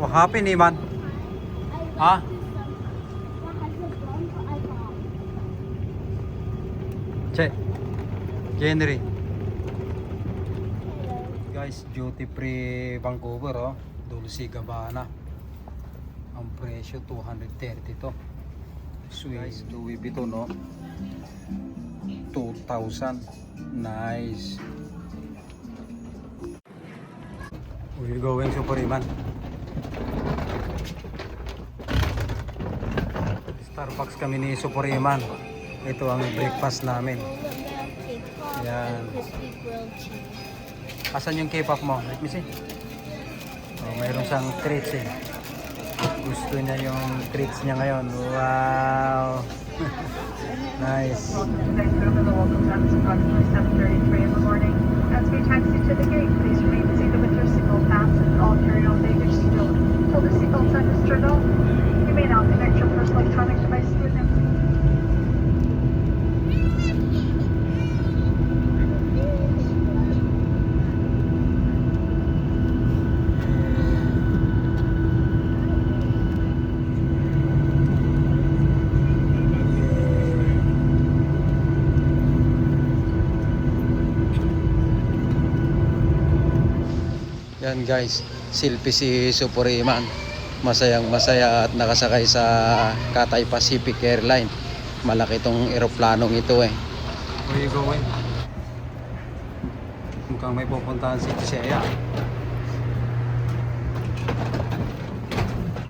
What happened, Iman? Huh? Che. Henry. Guys, duty free Vancouver, oh. Dulce Gabbana. Ang presyo 230 to. Sweet. Guys, Louis Vuitton, no? 2,000. Nice. We're going Super Iman. Starbucks kami ni Super Iman. Ito ang breakfast namin. Yan. Asan yung K-pop mo? Let me see. Oh, mayroon siyang treats eh. Gusto niya yung treats niya ngayon. Wow! Nice. As we taxi to the gate, please remain seated with your seatbelt fastened. All carry-on baggage stowed until the seatbelt sign is turned off. You may now connect your personal electronic devices with them. Yan guys, silpi si Super Iman. Masayang masaya at nakasakay sa Cathay Pacific Airline. Malaki tong eroplanong ito eh. Where you going? Mukhang may pupuntahan si Tisea.